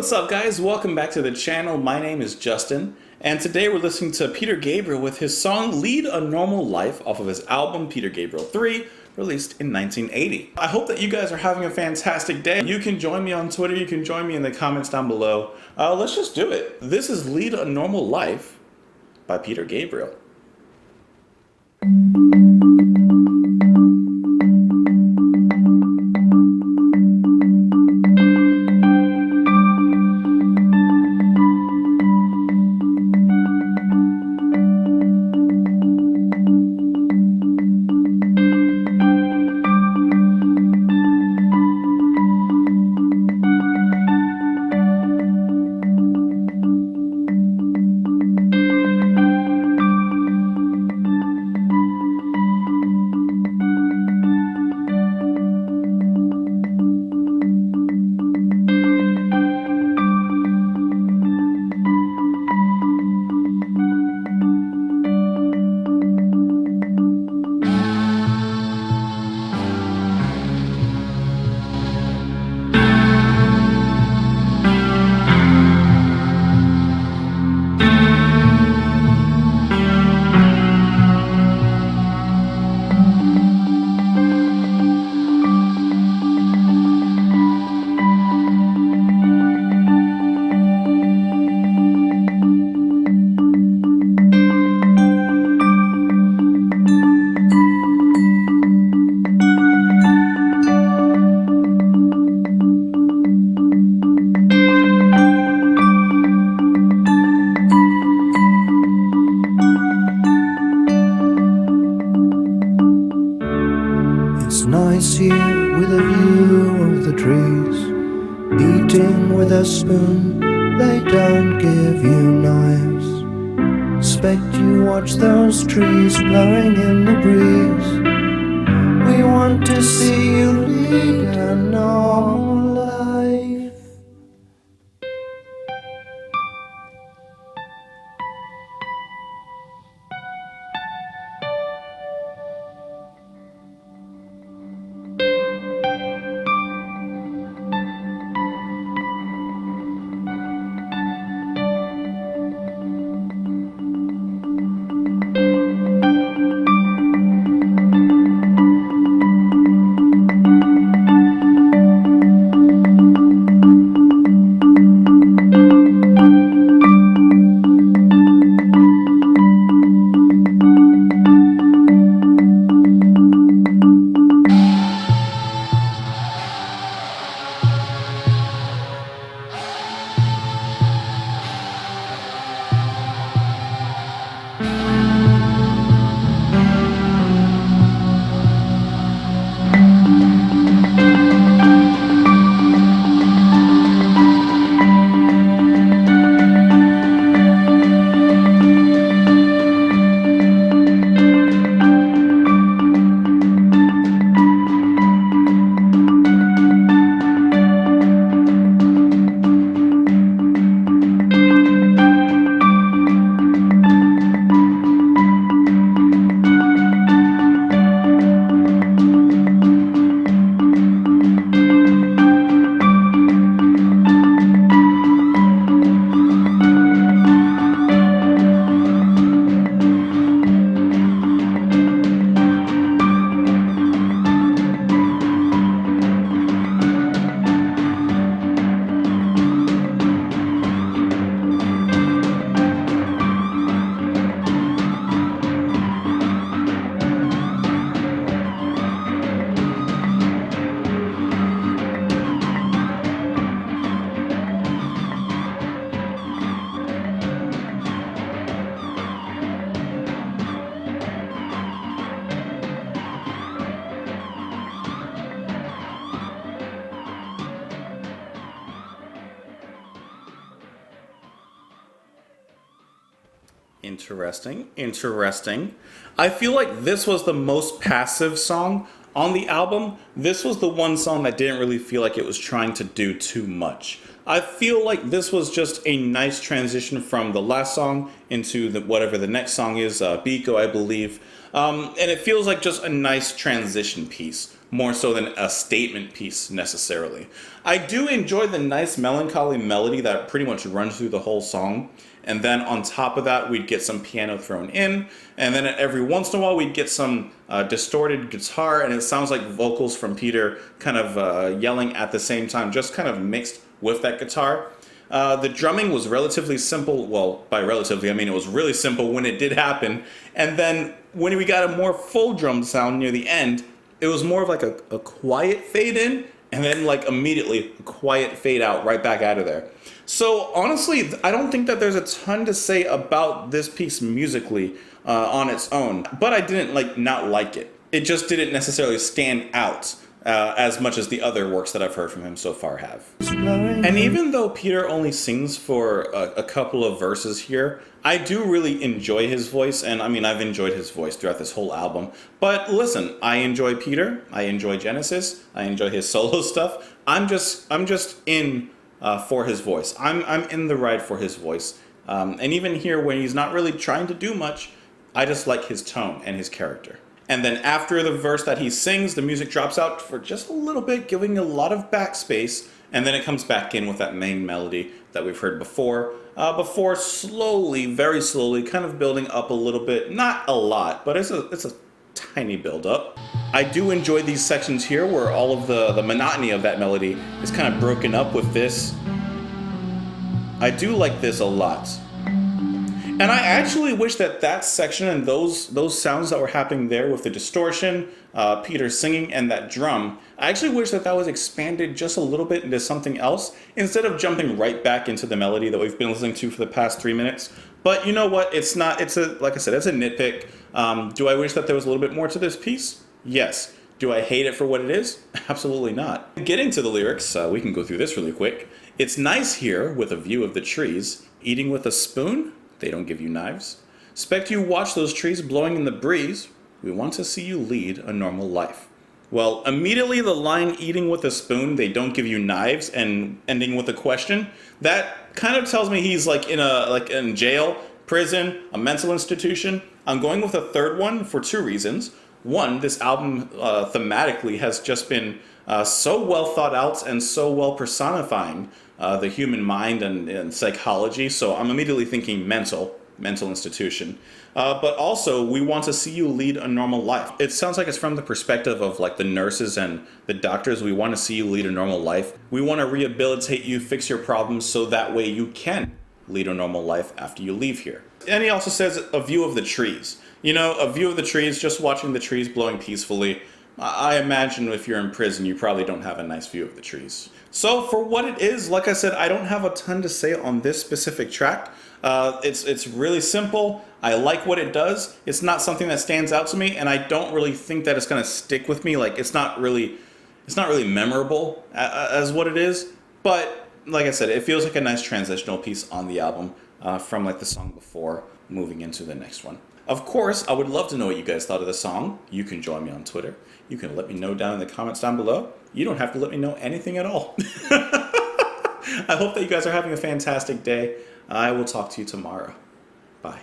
What's up, guys? Welcome back to the channel. My name is Justin, and today we're listening to Peter Gabriel with his song Lead a Normal Life off of his album Peter Gabriel 3, released in 1980. I hope that you guys are having a fantastic day. You can join me on Twitter, you can join me in the comments down below. Let's just do it. This is Lead a Normal Life by Peter Gabriel. It's nice here with a view of the trees, eating with a spoon, they don't give you knives. Expect you watch those trees blowing in the breeze. We want to see you lead a normal life. Interesting. I feel like this was the most passive song On the album, this was the one song that didn't really feel like it was trying to do too much. I feel like this was just a nice transition from the last song into whatever the next song is, Biko, I believe. And it feels like just a nice transition piece, more so than a statement piece necessarily. I do enjoy the nice melancholy melody that pretty much runs through the whole song. And then on top of that, we'd get some piano thrown in. And then every once in a while, we'd get some distorted guitar. And it sounds like vocals from Peter kind of yelling at the same time, just kind of mixed with that guitar. The drumming was relatively simple. Well, by relatively, I mean it was really simple when it did happen. And then when we got a more full drum sound near the end, it was more of like a quiet fade in, and then like immediately a quiet fade out right back out of there. So honestly, I don't think that there's a ton to say about this piece musically on its own. But I didn't not like it. It just didn't necessarily stand out as much as the other works that I've heard from him so far have. And even though Peter only sings for a couple of verses here, I do really enjoy his voice, and I mean, I've enjoyed his voice throughout this whole album. But listen, I enjoy Peter, I enjoy Genesis, I enjoy his solo stuff. I'm just in for his voice. I'm in the ride for his voice. And even here, when he's not really trying to do much, I just like his tone and his character. And then after the verse that he sings, the music drops out for just a little bit, giving a lot of backspace, and then it comes back in with that main melody that we've heard before, slowly, very slowly, kind of building up a little bit. Not a lot, but it's a tiny build up. I do enjoy these sections here where all of the monotony of that melody is kind of broken up with this. I do like this a lot. And I actually wish that section and those sounds that were happening there with the distortion, Peter singing, and that drum, I actually wish that was expanded just a little bit into something else instead of jumping right back into the melody that we've been listening to for the past 3 minutes. But you know what? It's not. Like I said, it's a nitpick. Do I wish that there was a little bit more to this piece? Yes. Do I hate it for what it is? Absolutely not. Getting to the lyrics, we can go through this really quick. It's nice here with a view of the trees, eating with a spoon. They don't give you knives. Expect you watch those trees blowing in the breeze. We want to see you lead a normal life. Well, immediately the line eating with a spoon, they don't give you knives, and ending with a question, that kind of tells me he's in jail, prison, a mental institution. I'm going with a third one for two reasons. One, this album thematically has just been so well thought out and so well personifying the human mind and psychology. So I'm immediately thinking mental institution. But also, we want to see you lead a normal life. It sounds like it's from the perspective of like the nurses and the doctors. We want to see you lead a normal life. We want to rehabilitate you, fix your problems, so that way you can lead a normal life after you leave here. And he also says a view of the trees. You know, a view of the trees, just watching the trees blowing peacefully. I imagine if you're in prison, you probably don't have a nice view of the trees. So for what it is, like I said, I don't have a ton to say on this specific track. It's really simple. I like what it does. It's not something that stands out to me, and I don't really think that it's going to stick with me. Like it's not really memorable as what it is. But like I said, it feels like a nice transitional piece on the album from like the song before moving into the next one. Of course, I would love to know what you guys thought of the song. You can join me on Twitter. You can let me know down in the comments down below. You don't have to let me know anything at all. I hope that you guys are having a fantastic day. I will talk to you tomorrow. Bye.